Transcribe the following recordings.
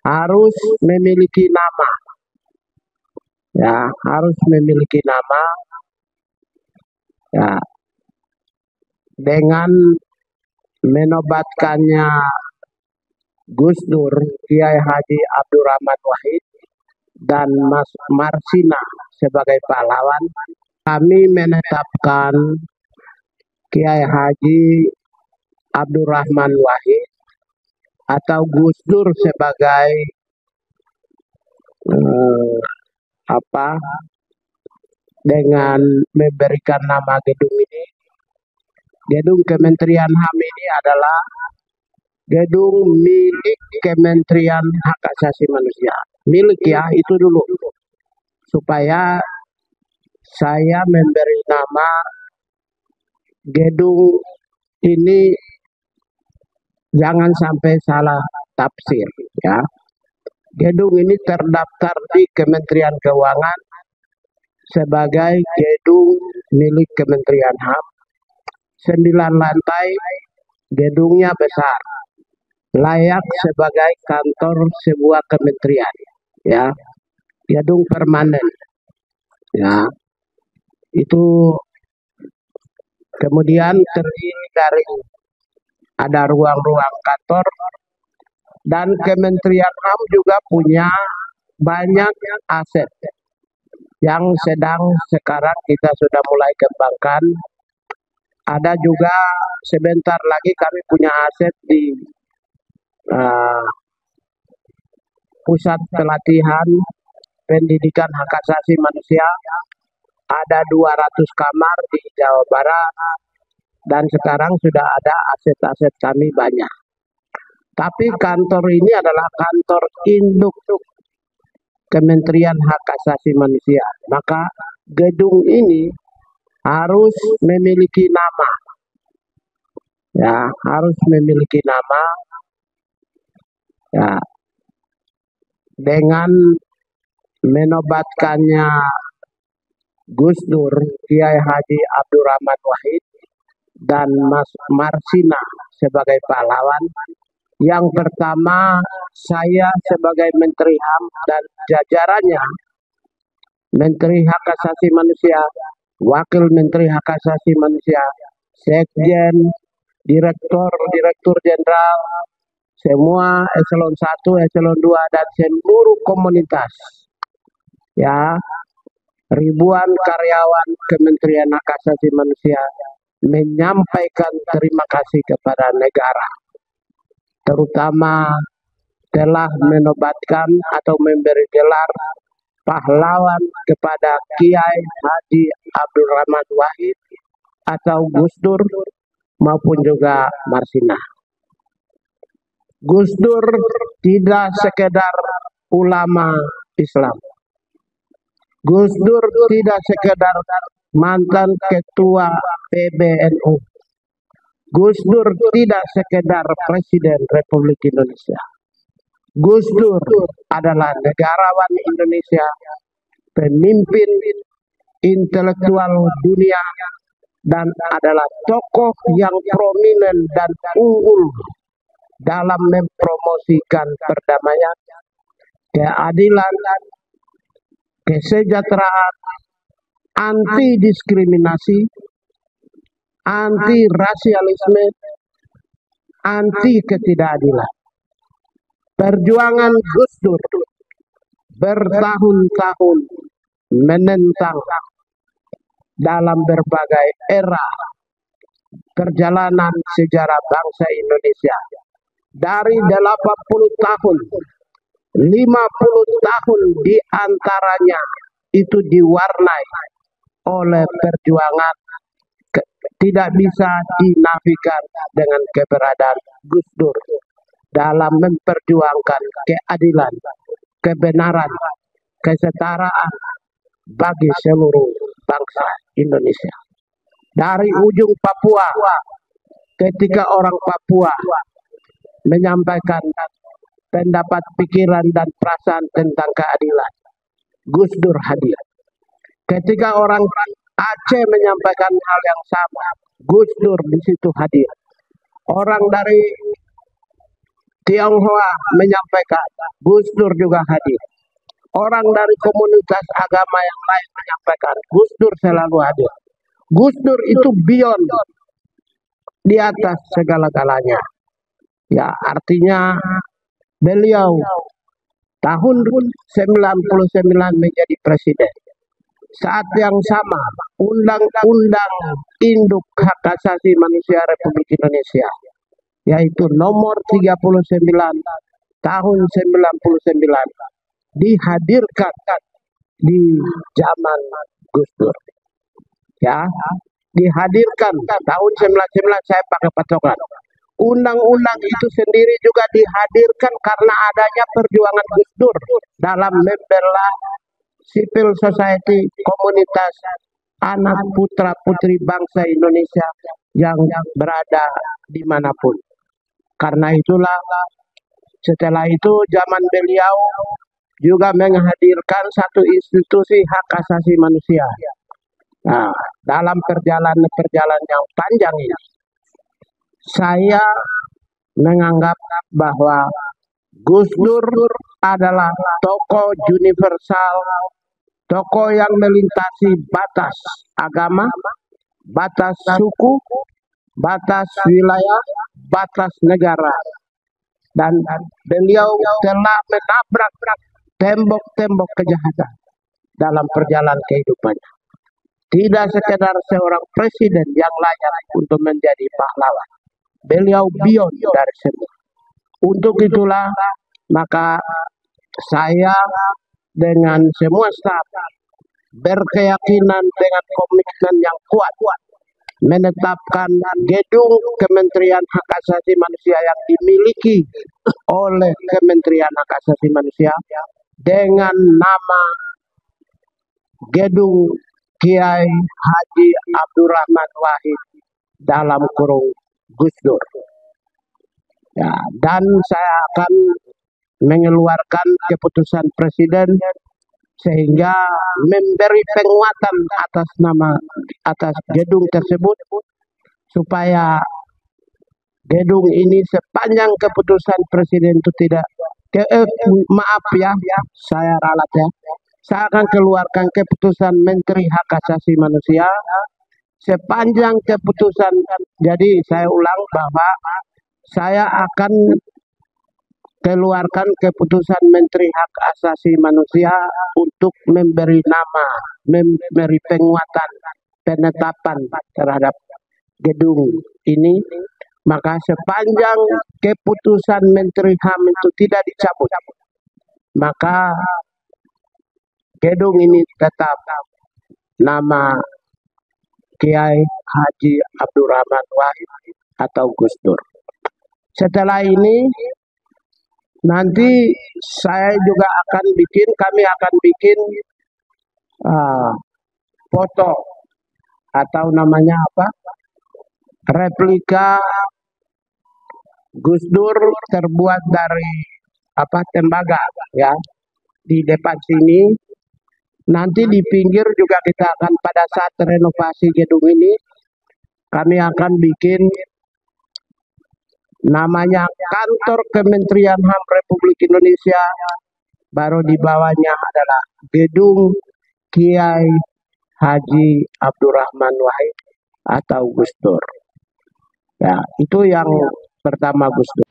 harus memiliki nama, ya, harus memiliki nama, ya, dengan menobatkannya Gus Dur, Kiai Haji Abdurrahman Wahid, dan Mas Marsina sebagai pahlawan, kami menetapkan Kiai Haji Abdurrahman Wahid atau Gus Dur sebagai eh, apa dengan memberikan nama gedung ini. Gedung Kementerian HAM ini adalah gedung milik Kementerian Hak Asasi Manusia. Milik ya, itu dulu. Supaya saya memberi nama gedung ini jangan sampai salah tafsir ya. Gedung ini terdaftar di Kementerian Keuangan sebagai gedung milik Kementerian HAM. 9 lantai, gedungnya besar, layak sebagai kantor sebuah kementerian, ya, gedung permanen, ya. Itu kemudian terdiri dari ada ruang-ruang kantor dan Kementerian HAM juga punya banyak aset yang sekarang kita sudah mulai kembangkan. Ada juga sebentar lagi kami punya aset di uh, pusat pelatihan pendidikan hak asasi manusia. Ada 200 kamar di Jawa Barat dan sekarang sudah ada aset-aset kami banyak. Tapi kantor ini adalah kantor induk Kementerian Hak Asasi Manusia. Maka gedung ini harus memiliki nama, ya, harus memiliki nama, ya, dengan menobatkannya Gus Dur, Kiai Haji Abdurrahman Wahid, dan Mas Marsina sebagai pahlawan. Yang pertama, saya sebagai Menteri HAM dan jajarannya, Menteri Hak Asasi Manusia, Wakil Menteri Hak Asasi Manusia, Sekjen, Direktur Jenderal, semua eselon 1, eselon 2, dan seluruh komunitas, ya, ribuan karyawan Kementerian Hak Asasi Manusia menyampaikan terima kasih kepada negara, terutama telah menobatkan atau memberi gelar pahlawan kepada Kiai Haji Abdurrahman Wahid atau Gus Dur maupun juga Marsina. Gus Dur tidak sekedar ulama Islam. Gus Dur tidak sekedar mantan ketua PBNU. Gus Dur tidak sekedar Presiden Republik Indonesia. Gus Dur adalah negarawan Indonesia, pemimpin intelektual dunia, dan adalah tokoh yang prominen dan unggul dalam mempromosikan perdamaian, keadilan, kesejahteraan, anti diskriminasi, anti rasialisme, anti ketidakadilan. Perjuangan Gus Dur bertahun-tahun menentang dalam berbagai era perjalanan sejarah bangsa Indonesia. Dari 80 tahun, 50 tahun diantaranya itu diwarnai oleh perjuangan tidak bisa dinafikan dengan keberadaan Gus Dur dalam memperjuangkan keadilan, kebenaran, kesetaraan bagi seluruh bangsa Indonesia. Dari ujung Papua, ketika orang Papua menyampaikan pendapat, pikiran, dan perasaan tentang keadilan, Gus Dur hadir. Ketika orang Aceh menyampaikan hal yang sama, Gus Dur di situ hadir. Orang dari Tionghoa menyampaikan, Gus Dur juga hadir. Orang dari komunitas agama yang lain menyampaikan, Gus Dur selalu hadir. Gus Dur itu beyond, di atas segala-galanya. Ya, artinya beliau tahun 99 menjadi presiden. Saat yang sama, Undang-Undang Induk Hak Asasi Manusia Republik Indonesia, yaitu nomor 39 tahun 99, dihadirkan di zaman Gus Dur. Ya, dihadirkan tahun 99, saya pakai patokan. Undang-undang itu sendiri juga dihadirkan karena adanya perjuangan Gus Dur dalam membela civil society, komunitas anak putra putri bangsa Indonesia yang berada dimanapun. Karena itulah setelah itu zaman beliau juga menghadirkan satu institusi hak asasi manusia. Nah, dalam perjalanan yang panjang ini, saya menganggap bahwa Gus Dur adalah tokoh universal, tokoh yang melintasi batas agama, batas suku, batas wilayah, batas negara. Dan beliau telah menabrak tembok-tembok kejahatan dalam perjalanan kehidupannya. Tidak sekedar seorang presiden yang layak untuk menjadi pahlawan. Beliau beyond dari semua. Untuk itulah maka saya dengan semua staf berkeyakinan dengan komitmen yang kuat menetapkan gedung Kementerian Hak Asasi Manusia yang dimiliki oleh Kementerian Hak Asasi Manusia dengan nama Gedung Kiai Haji Abdurrahman Wahid dalam kurung Gus Dur. Ya, dan saya akan mengeluarkan keputusan presiden sehingga memberi penguatan atas gedung tersebut supaya gedung ini sepanjang keputusan presiden itu tidak maaf ya, saya ralat ya. Saya akan keluarkan keputusan Menteri Hak Asasi Manusia sepanjang keputusan. Jadi saya ulang bahwa saya akan keluarkan keputusan Menteri Hak Asasi Manusia untuk memberi nama, memberi penguatan, penetapan terhadap gedung ini. Maka sepanjang keputusan Menteri HAM itu tidak dicabut, maka gedung ini tetap nama Kiai Haji Abdurrahman Wahid atau Gus Dur. Setelah ini nanti kami akan bikin foto atau namanya apa, replika Gus Dur terbuat dari tembaga ya, di depan sini. Nanti di pinggir juga kita akan pada saat renovasi gedung ini kami akan bikin namanya Kantor Kementerian HAM Republik Indonesia, baru di bawahnya adalah Gedung Kiai Haji Abdurrahman Wahid atau Gus Dur. Ya, itu yang pertama Gus Dur.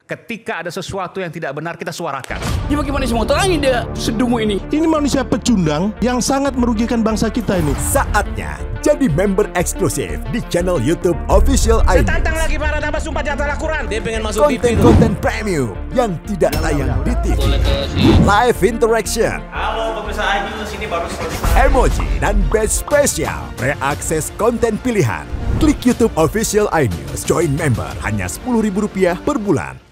Ketika ada sesuatu yang tidak benar, kita suarakan. Ini bagaimana semua terangin dia sedungu ini? Ini manusia pecundang yang sangat merugikan bangsa kita ini. Saatnya jadi member eksklusif di channel YouTube Official iNews. Tantang lagi para nama sumpah di atas Al-Quran. Dia pengen masuk TV. Konten-konten premium yang tidak tayang di TV. Live interaction. Halo pemirsa iNews, ini baru selesai. Emoji dan badge spesial. Reakses konten pilihan. Klik YouTube Official iNews. Join member hanya Rp10.000 per bulan.